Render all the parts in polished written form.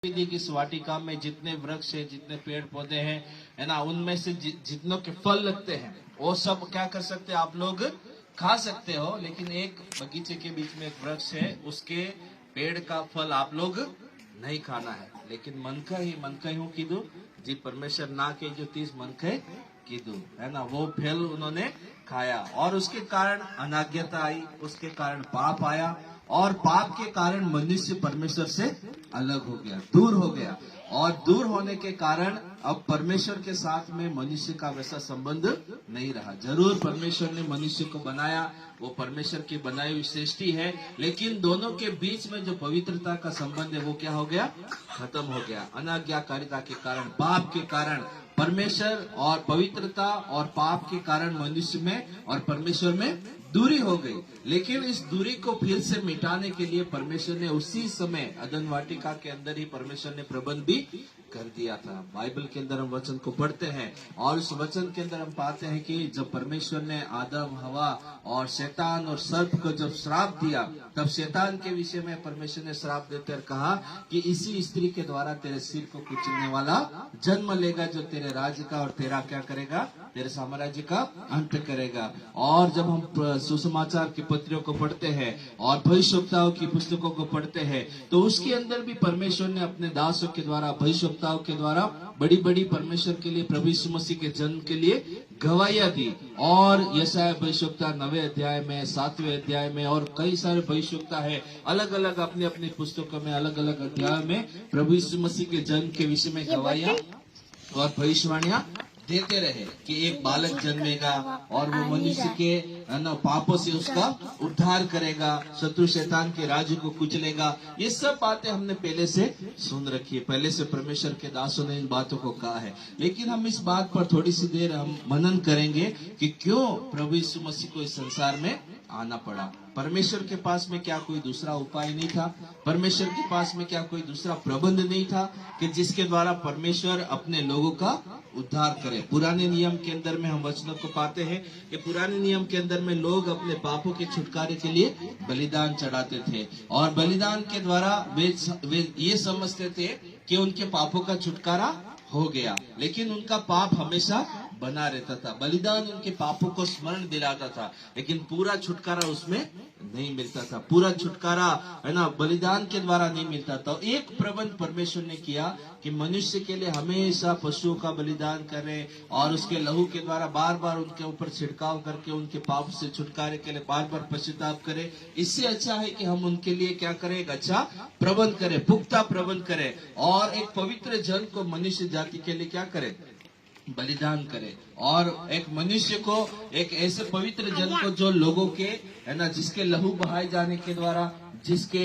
विधि की इस वाटिका में जितने वृक्ष है, जितने पेड़ पौधे हैं, है ना, उनमें से जितनों के फल लगते हैं वो सब क्या कर सकते हैं, आप लोग खा सकते हो। लेकिन एक बगीचे के बीच में एक वृक्ष है, उसके पेड़ का फल आप लोग नहीं खाना है। लेकिन मनका ही हूँ कीधु जी परमेश्वर ना के जो 30 मनके कीधु, है ना, वो फल उन्होंने खाया और उसके कारण अनाज्ञता आई, उसके कारण पाप आया और पाप के कारण मनुष्य परमेश्वर से अलग हो गया, दूर हो गया। और दूर होने के कारण अब परमेश्वर के साथ में मनुष्य का वैसा संबंध नहीं रहा। जरूर परमेश्वर ने मनुष्य को बनाया, वो परमेश्वर की बनाई हुई सृष्टि है, लेकिन दोनों के बीच में जो पवित्रता का संबंध है वो क्या हो गया, खत्म हो गया। अनाज्ञाकारिता के कारण, पाप के कारण परमेश्वर और पवित्रता और पाप के कारण मनुष्य में और परमेश्वर में दूरी हो गई। लेकिन इस दूरी को फिर से मिटाने के लिए परमेश्वर ने उसी समय अदन वाटिका के अंदर ही परमेश्वर ने प्रबंध भी कर दिया था। बाइबल के अंदर हम वचन को पढ़ते हैं और उस वचन के अंदर हम पाते हैं कि जब परमेश्वर ने आदम, हवा और शैतान और सर्प को जब श्राप दिया, तब शैतान के विषय में परमेश्वर ने श्राप देते हुए कहा कि इसी स्त्री के द्वारा तेरे सिर को कुचलने वाला जन्म लेगा, जो तेरे राज्य का और तेरा क्या करेगा, तेरे साम्राज्य का अंत करेगा। और जब हम सुसमाचार की पत्रियों को पढ़ते हैं और भविष्यवक्ताओं की पुस्तकों को पढ़ते हैं, तो उसके अंदर भी परमेश्वर ने अपने दासों के द्वारा, भविष्यवक्ताओं के द्वारा बड़ी बड़ी परमेश्वर के लिए, प्रभु यीशु मसीह के जन्म के लिए गवाहियां दी। और यशायाह भविष्यवक्ता 9वें अध्याय में, 7वें अध्याय में और कई सारे भविष्यवक्ता है, अलग अलग अपनी अपनी पुस्तकों में अलग अलग अध्याय में प्रभु यीशु मसीह के जन्म के विषय में गवाहियां और भविष्यवाणियां देते रहे कि एक बालक जन्मेगा और वो मनुष्य के पापों से उसका उद्धार करेगा, शत्रु शैतान के राज्य को कुचलेगा। ये सब बातें हमने पहले से सुन रखी है, पहले से परमेश्वर के दासों ने इन बातों को कहा है। लेकिन हम इस बात पर थोड़ी सी देर हम मनन करेंगे कि क्यों प्रभु यीशु मसीह को इस संसार में आना पड़ा। परमेश्वर के पास में क्या कोई दूसरा उपाय नहीं था? परमेश्वर के पास में क्या कोई दूसरा प्रबंध नहीं था कि जिसके द्वारा परमेश्वर अपने लोगों का उद्धार करे? पुराने नियम के अंदर में हम वचनों को पाते हैं कि पुराने नियम के अंदर में लोग अपने पापों के छुटकारे के लिए बलिदान चढ़ाते थे और बलिदान के द्वारा वे ये समझते थे कि उनके पापों का छुटकारा हो गया, लेकिन उनका पाप हमेशा बना रहता था। बलिदान उनके पापों को स्मरण दिलाता था, लेकिन पूरा छुटकारा उसमें नहीं मिलता था। पूरा छुटकारा, है ना, बलिदान के द्वारा नहीं मिलता था। एक प्रबंध परमेश्वर ने किया कि मनुष्य के लिए हमेशा पशुओं का बलिदान करे और उसके लहू के द्वारा बार बार उनके ऊपर छिड़काव करके उनके पाप से छुटकारे के लिए बार बार पश्चाताप करे। इससे अच्छा है कि हम उनके लिए क्या करें, एक अच्छा प्रबंध करें, पुख्ता प्रबंध करें और एक पवित्र जन को मनुष्य जाति के लिए क्या करे, बलिदान करे। और एक मनुष्य को, एक ऐसे पवित्र जन को जो लोगों के, है ना, जिसके लहू बहाए जाने के द्वारा, जिसके,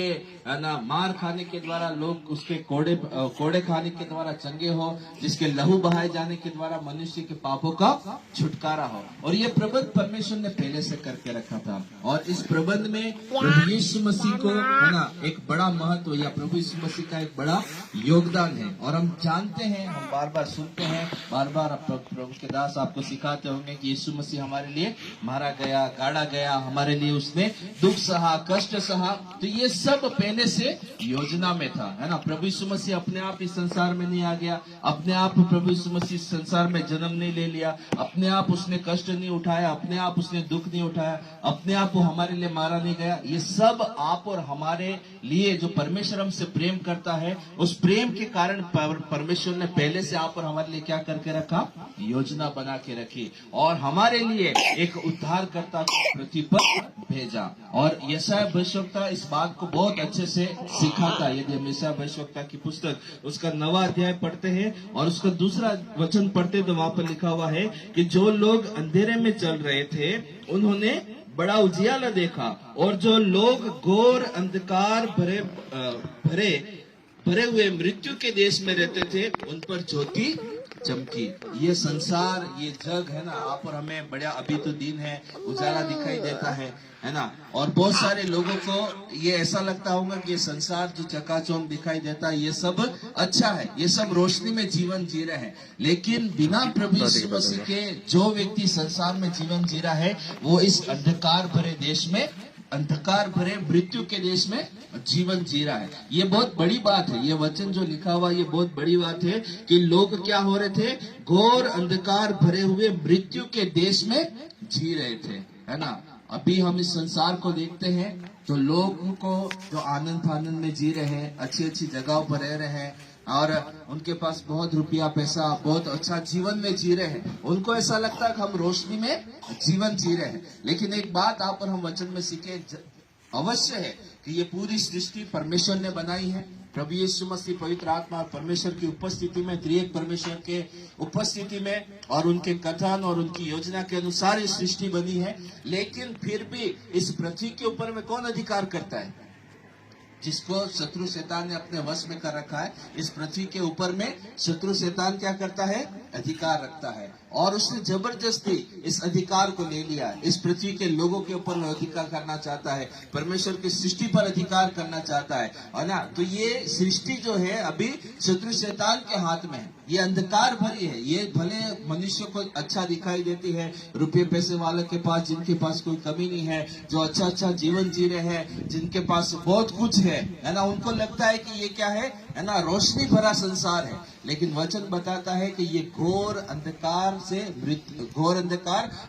है ना, मार खाने के द्वारा लोग उसके कोड़े खाने के द्वारा चंगे हो, जिसके लहू बहाए जाने के द्वारा मनुष्य के पापों का छुटकारा हो। और ये प्रबंध परमेश्वर ने पहले से करके रखा था और इस प्रबंध में प्रभु यीशु मसीह को, है ना, एक बड़ा महत्व या प्रभु यीशु मसीह का एक बड़ा योगदान है। और हम जानते हैं, हम बार बार सुनते हैं, बार बार प्रभु के दास आपको सिखाते होंगे कि यीशु मसीह हमारे लिए मारा गया, गाड़ा गया, हमारे लिए उसने दुख सहा, कष्ट सहा। तो ये सब पहले से योजना में था, है ना। प्रभु यीशु मसीह अपने आप इस संसार में नहीं आ गया, अपने आप प्रभु यीशु मसीह इस संसार में जन्म नहीं ले लिया, अपने आप उसने कष्ट नहीं उठाया, अपने आप उसने दुख नहीं उठाया, अपने आप वो हमारे लिए मारा नहीं गया। ये सब आप और हमारे लिए, जो परमेश्वर हमसे प्रेम करता है, उस प्रेम के कारण परमेश्वर ने पहले से आप और हमारे लिए क्या करके रखा, योजना बना के रखी और हमारे लिए एक उद्धारकर्ता को पृथ्वी पर भेजा। और यशायाह भविष्यवक्ता इस बात को बहुत अच्छे से सिखाता है। यदि हम यशायाह भविष्यवक्ता की पुस्तक उसका 9वां अध्याय पढ़ते हैं और उसका 2रा वचन पढ़ते तो वहां पर लिखा हुआ है कि जो लोग अंधेरे में चल रहे थे उन्होंने बड़ा उजियाला देखा और जो लोग घोर अंधकार भरे हुए मृत्यु के देश में रहते थे उन पर ज्योति चमकी। ये संसार, ये जग, है ना, आप और हमें बड़ा, अभी तो दिन है, उजाला दिखाई देता है ना। और बहुत सारे लोगों को ये ऐसा लगता होगा कि ये संसार जो चकाचौंध दिखाई देता है ये सब अच्छा है, ये सब रोशनी में जीवन जी रहे हैं। लेकिन बिना प्रभु यीशु मसीह के जो व्यक्ति संसार में जीवन जी रहा है वो इस अंधकार भरे देश में अंधकार भरे मृत्यु के देश में जीवन जी रहा है। ये बहुत बड़ी बात है, ये वचन जो लिखा हुआ ये बहुत बड़ी बात है कि लोग क्या हो रहे थे, घोर अंधकार भरे हुए मृत्यु के देश में जी रहे थे, है ना। अभी हम इस संसार को देखते हैं तो लोगों को जो आनंद में जी रहे हैं, अच्छी अच्छी जगहों पर रह रहे हैं और उनके पास बहुत रुपया पैसा, बहुत अच्छा जीवन में जी रहे हैं, उनको ऐसा लगता है कि हम रोशनी में जीवन जी रहे हैं। लेकिन एक बात आप और हम वचन में सीखे अवश्य है कि ये पूरी सृष्टि परमेश्वर ने बनाई है। प्रभु यीशु मसीह पवित्र आत्मा और परमेश्वर की उपस्थिति में, त्रिएक परमेश्वर के उपस्थिति में और उनके कथन और उनकी योजना के अनुसार ये सृष्टि बनी है। लेकिन फिर भी इस पृथ्वी के ऊपर में कौन अधिकार करता है? जिसको शत्रु शैतान ने अपने वश में कर रखा है। इस पृथ्वी के ऊपर में शत्रु शैतान क्या करता है? अधिकार रखता है और उसने जबरदस्ती इस अधिकार को ले लिया है। इस पृथ्वी के लोगों के ऊपर अधिकार करना चाहता है, परमेश्वर की सृष्टि पर अधिकार करना चाहता है ना। तो ये सृष्टि जो है अभी शत्रु शैतान के हाथ में है, ये अंधकार भरी है। ये भले मनुष्य को अच्छा दिखाई देती है, रुपये पैसे वालों के पास, जिनके पास कोई कमी नहीं है, जो अच्छा अच्छा जीवन जी रहे हैं, जिनके पास बहुत कुछ है ना, उनको लगता है कि ये क्या है ना, रोशनी भरा संसार है। लेकिन वचन बताता है कि ये घोर अंधकार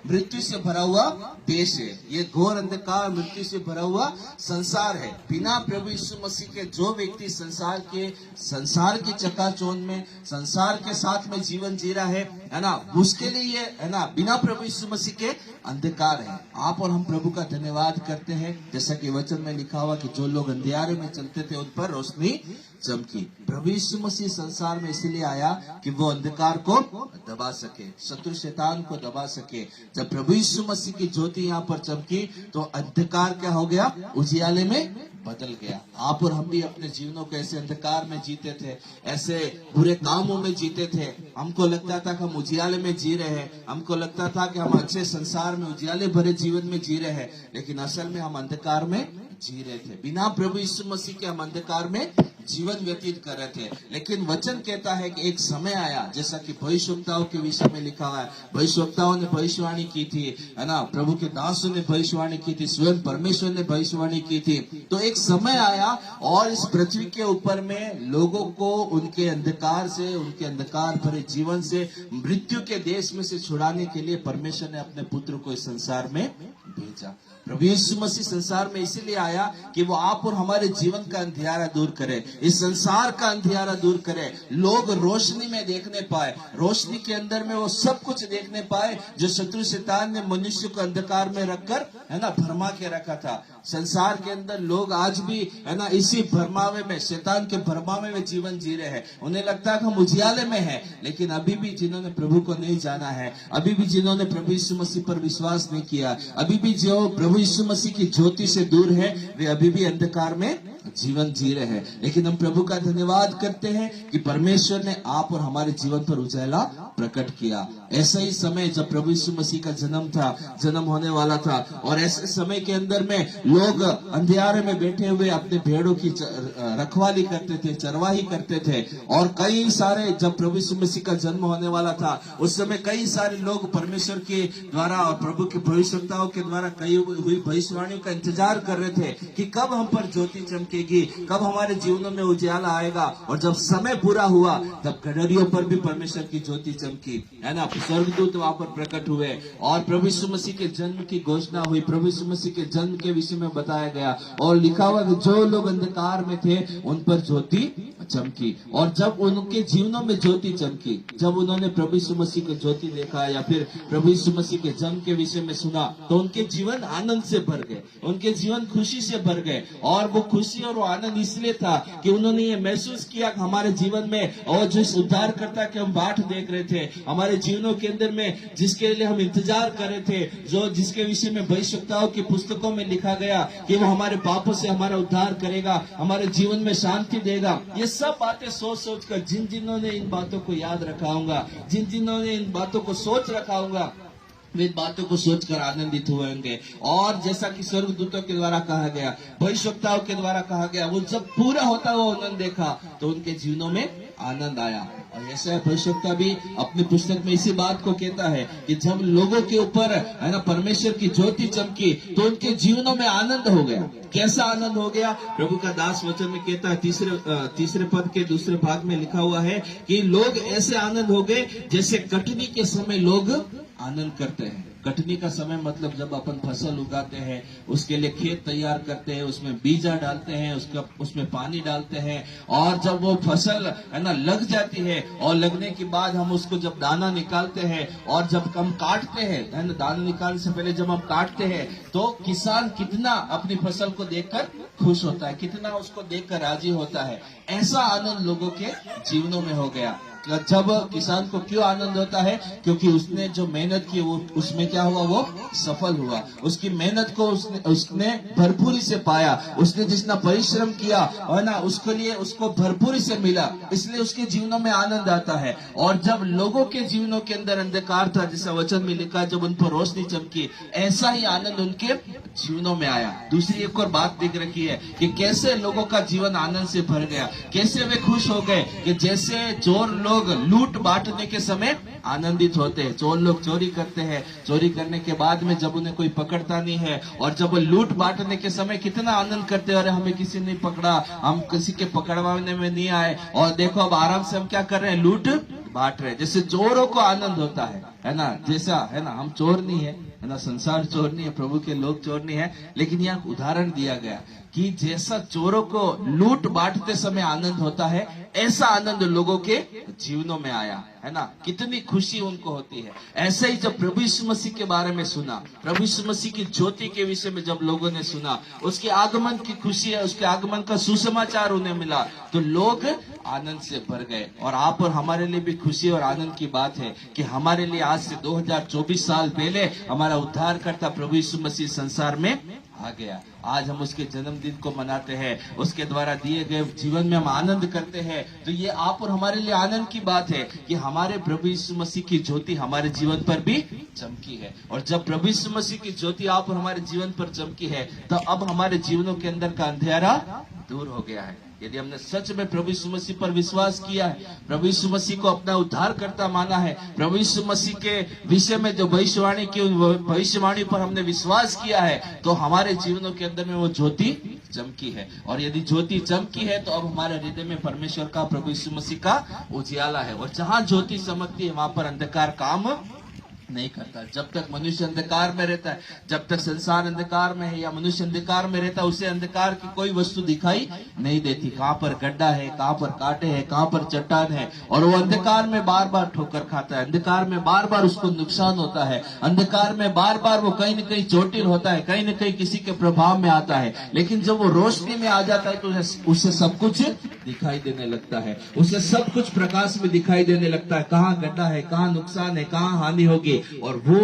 मृत्यु से भरा हुआ देश है, ये घोर अंधकार मृत्यु से भरा हुआ संसार है। बिना प्रभु यीशु मसीह के जो व्यक्ति संसार की चकाचौंध में, संसार के साथ में जीवन जी रहा है ना, उसके लिए ये है ना, बिना प्रभु यीशु मसीह के अंधकार है। आप और हम प्रभु का धन्यवाद करते हैं, जैसा कि वचन में लिखा हुआ कि जो लोग अंधियारे में चलते थे उन पर रोशनी चमकी। प्रभु यीशु मसीह संसार में इसलिए आया कि वो अंधकार को दबा सके, शत्रु शैतान को दबा सके। जब प्रभु यीशु मसीह की ज्योति यहाँ पर चमकी तो अंधकार क्या हो गया? उजियाले में बदल गया। आप और हम भी अपने जीवनों को ऐसे अंधकार में जीते थे, ऐसे बुरे कामों में जीते थे। हमको लगता था कि हम उजियाले में जी रहे हैं, हमको लगता था कि हम अच्छे संसार में उजियाले भरे जीवन में जी रहे हैं, लेकिन असल में हम अंधकार में जी रहे थे। बिना प्रभु यीशु मसीह के हम अंधकार में जीवन व्यतीत कर रहे थे। लेकिन वचन कहता है कि एक समय आया, जैसा कि भविष्यवक्ताओं के विषय में लिखा हुआ है, भविष्यवक्ताओं ने भविष्यवाणी की थी, है ना, प्रभु के दासों ने भविष्यवाणी की थी, स्वयं परमेश्वर ने भविष्यवाणी की थी। तो एक समय आया और इस पृथ्वी के ऊपर में लोगों को उनके अंधकार से, उनके अंधकार भरे जीवन से, मृत्यु के देश में से छुड़ाने के लिए परमेश्वर ने अपने पुत्र को इस संसार में भेजा। प्रभु यीशु मसीह संसार में इसीलिए आया कि वो आप और हमारे जीवन का अंधियारा दूर करे, इस संसार का अंधियारा दूर करे, लोग रोशनी में देखने पाए, रोशनी के अंदर में वो सब कुछ देखने पाए जो शत्रु शैतान ने मनुष्य को अंधकार में रखकर, है ना, भरमा के रखा था। संसार के अंदर लोग आज भी, है ना, इसी भरमावे में, शैतान के भरमावे में जीवन जी रहे हैं। उन्हें लगता है कि हम उजियाले में हैं, लेकिन अभी भी जिन्होंने प्रभु को नहीं जाना है, अभी भी जिन्होंने प्रभु यीशु मसीह पर विश्वास नहीं किया, अभी भी जो प्रभु यीशु मसीह की ज्योति से दूर है, वे अभी भी अंधकार में जीवन जी रहे हैं। लेकिन हम प्रभु का धन्यवाद करते हैं कि परमेश्वर ने आप और हमारे जीवन पर उजाला प्रकट किया। ऐसा ही समय जब प्रभु यीशु मसीह का जन्म होने वाला था, और ऐसे समय के अंदर में लोग अंधियारे में बैठे हुए अपने भेड़ों की रखवाली करते थे, चरवाही करते थे। और कई सारे, जब प्रभु यीशु मसीह का जन्म होने वाला था, उस समय कई सारे लोग परमेश्वर के द्वारा और प्रभु के भविष्यवक्ताओं के द्वारा कई हुई भविष्यवाणियों का इंतजार कर रहे थे कि कब हम पर ज्योति चमकेगी, कब हमारे जीवनों में उजाला आएगा। और जब समय पूरा हुआ तब गडरियों पर भी परमेश्वर की ज्योति चमकी, है ना, स्वर्गदूत वहां पर प्रकट हुए और प्रभु यीशु मसीह के जन्म की घोषणा हुई। प्रभु यीशु मसीह के जन्म के विषय में बताया गया और लिखा हुआ कि जो लोग अंधकार में थे उन पर ज्योति चमकी। और जब उनके जीवनों में ज्योति चमकी, जब उन्होंने प्रभु यीशु मसीह की ज्योति देखा या फिर प्रभु यीशु मसीह के जन्म के विषय में सुना, तो उनके जीवन आनंद से भर गए, उनके जीवन खुशी से भर गए। और वो खुशी और वो आनंद इसलिए था कि उन्होंने ये महसूस किया कि हमारे जीवन में और जिस उद्धारकर्ता के हम बाट देख रहे थे, हमारे जीवनों के अंदर में जिसके लिए हम इंतजार कर रहे थे, जो जिसके विषय में भविष्यवक्ताओं की पुस्तकों में लिखा गया कि वो हमारे पापों से हमारा उद्धार करेगा, हमारे जीवन में शांति देगा, ये सब बातें सोच कर जिन जिन्होंने इन बातों को याद रखा होगा, जिन जिन्होंने इन बातों को सोच रखा होगा, वे इन बातों को सोचकर आनंदित हुए होंगे। और जैसा कि स्वर्गदूतों के द्वारा कहा गया, भविष्यवक्ताओं के द्वारा कहा गया, वो जब पूरा होता हुआ आनंद देखा तो उनके जीवनों में आनंद आया। और ऐसा भविष्यवक्ता भी अपनी पुस्तक में इसी बात को कहता है कि जब लोगों के ऊपर है ना परमेश्वर की ज्योति चमकी तो उनके जीवनों में आनंद हो गया। कैसा आनंद हो गया? प्रभु का दास वचन में कहता है, तीसरे पद के दूसरे भाग में लिखा हुआ है कि लोग ऐसे आनंद हो गए जैसे कटनी के समय लोग आनंद करते हैं। कटनी का समय मतलब जब अपन फसल उगाते हैं, उसके लिए खेत तैयार करते हैं, उसमें बीजा डालते हैं, उसमें पानी डालते हैं, और जब वो फसल है ना लग जाती है, और लगने के बाद हम उसको जब दाना निकालते हैं और जब हम काटते हैं, है ना, दाना निकालने से पहले जब हम काटते हैं तो किसान कितना अपनी फसल को देखकर खुश होता है, कितना उसको देखकर राजी होता है। ऐसा आनंद लोगों के जीवनों में हो गया। जब किसान को क्यों आनंद होता है? क्योंकि उसने जो मेहनत की वो उसमें क्या हुआ, वो सफल हुआ। उसकी मेहनत को उसने भरपूरी से पाया। उसने जितना परिश्रम किया और ना उसके लिए उसको भरपूरी से मिला, इसलिए उसके जीवनों में आनंद आता है। और जब लोगों के जीवनों के अंदर अंधकार था, जैसा वचन में लिखा, जब उन पर रोशनी चमकी, ऐसा ही आनंद उनके जीवनों में आया। दूसरी एक और बात दिख रखी है कि कैसे लोगों का जीवन आनंद से भर गया, कैसे वे खुश हो गए कि जैसे चोर लोग लूट बांटने के समय आनंदित होते हैं। चोर लोग चोरी करते हैं, चोरी करने के बाद में जब उन्हें कोई पकड़ता नहीं है, और जब वो लूट बांटने के समय कितना आनंद करते हैं, अरे हमें किसी ने पकड़ा, हम किसी के पकड़वाने में नहीं आए, और देखो अब आराम से हम क्या कर रहे हैं, लूट बांट रहे हैं। जैसे चोरों को आनंद होता है ना, जैसा है ना, हम चोर नहीं है ना, संसार चोर नहीं है, प्रभु के लोग चोर नहीं है, लेकिन यहाँ उदाहरण दिया गया कि जैसा चोरों को लूट बांटते समय आनंद होता है, ऐसा आनंद लोगों के जीवनों में आया, है ना। कितनी खुशी उनको होती है। ऐसे ही जब प्रभु यीशु मसीह के बारे में सुना, प्रभु यीशु मसीह की ज्योति के विषय में जब लोगों ने सुना, उसके आगमन की खुशी है, उसके आगमन का सुसमाचार उन्हें मिला, तो लोग आनंद से भर गए। और आप और हमारे लिए भी खुशी और आनंद की बात है कि हमारे लिए आज से 2024 साल पहले हमारा उद्धारकर्ता प्रभु यीशु मसीह संसार में आ गया। आज हम उसके जन्मदिन को मनाते हैं, उसके द्वारा दिए गए जीवन में हम आनंद करते हैं। तो ये आप और हमारे लिए आनंद की बात है कि हमारे प्रभु यीशु मसीह की ज्योति हमारे जीवन पर भी चमकी है। और जब प्रभु यीशु मसीह की ज्योति आप और हमारे जीवन पर चमकी है, तो अब हमारे जीवनों के अंदर का अंधेरा दूर हो गया है। यदि हमने सच में प्रभु यीशु मसीह पर विश्वास किया है, प्रभु यीशु मसीह को अपना उद्धारकर्ता माना है, प्रभु यीशु मसीह के विषय में जो भविष्यवाणी की, भविष्यवाणी पर हमने विश्वास किया है, तो हमारे जीवनों के अंदर में वो ज्योति चमकी है। और यदि ज्योति चमकी है तो अब हमारे हृदय में परमेश्वर का, प्रभु यीशु मसीह का उजियाला है। और जहां ज्योति चमकती है वहां पर अंधकार काम नहीं करता। जब तक मनुष्य अंधकार में रहता है, जब तक संसार अंधकार में है या मनुष्य अंधकार में रहता है, उसे अंधकार की कोई वस्तु दिखाई नहीं देती। कहाँ पर गड्ढा है, कहाँ पर कांटे हैं, कहाँ पर चट्टान है, और वो अंधकार में बार बार ठोकर खाता है, अंधकार में बार बार उसको नुकसान होता है, अंधकार में बार बार वो कहीं न कहीं चोटिल होता है, कहीं न कहीं किसी के प्रभाव में आता है। लेकिन जब वो रोशनी में आ जाता है तो उसे सब कुछ दिखाई देने लगता है, उसे सब कुछ प्रकाश में दिखाई देने लगता है। कहाँ गड्ढा है, कहाँ नुकसान है, कहाँ हानि होगी, और वो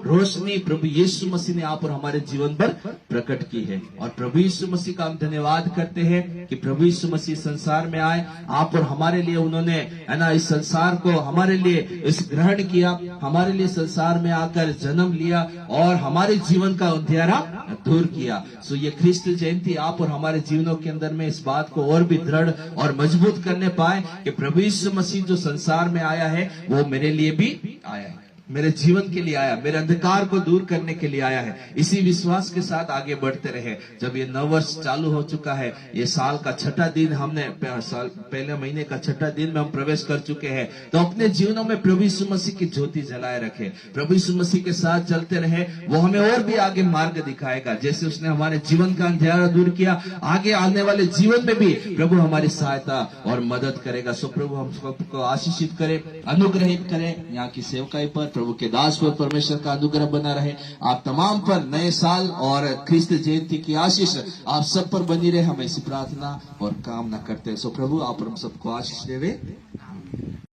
रोशनी प्रभु यीशु मसीह ने आप और हमारे जीवन पर प्रकट की है। और प्रभु यीशु मसीह का हम धन्यवाद करते हैं कि प्रभु यीशु मसीह संसार में आए, आप और हमारे लिए उन्होंने, है ना, इस संसार को हमारे लिए इस ग्रहण किया, हमारे लिए संसार में आकर जन्म लिया और हमारे जीवन का अंधेरा दूर किया। सो ये ख्रिस्त जयंती आप और हमारे जीवनों के अंदर में इस बात को और भी दृढ़ और मजबूत करने पाए कि प्रभु यीशु मसीह जो संसार में आया है वो मेरे लिए भी आया है, मेरे जीवन के लिए आया, मेरे अंधकार को दूर करने के लिए आया है। इसी विश्वास के साथ आगे बढ़ते रहे। जब ये नव वर्ष चालू हो चुका है, ये साल का छठा दिन, हमने पहले महीने का छठा दिन में हम प्रवेश कर चुके हैं, तो अपने जीवनों में प्रभु यीशु मसीह की ज्योति जलाए रखे, प्रभु यीशु मसीह के साथ चलते रहे। वो हमें और भी आगे मार्ग दिखाएगा, जैसे उसने हमारे जीवन का अंधेरा दूर किया, आगे आने वाले जीवन में भी प्रभु हमारी सहायता और मदद करेगा। सो प्रभु हम सबको आशीषित करे, अनुग्रहित करे। यहाँ की सेवकाई पर, प्रभु के दास पर परमेश्वर का अनुग्रह बना रहे। आप तमाम पर नए साल और ख्रिस्त जयंती की आशीष आप सब पर बनी रहे, हम ऐसी प्रार्थना और कामना करते हैं। सो प्रभु आप हम सबको आशीष देवे।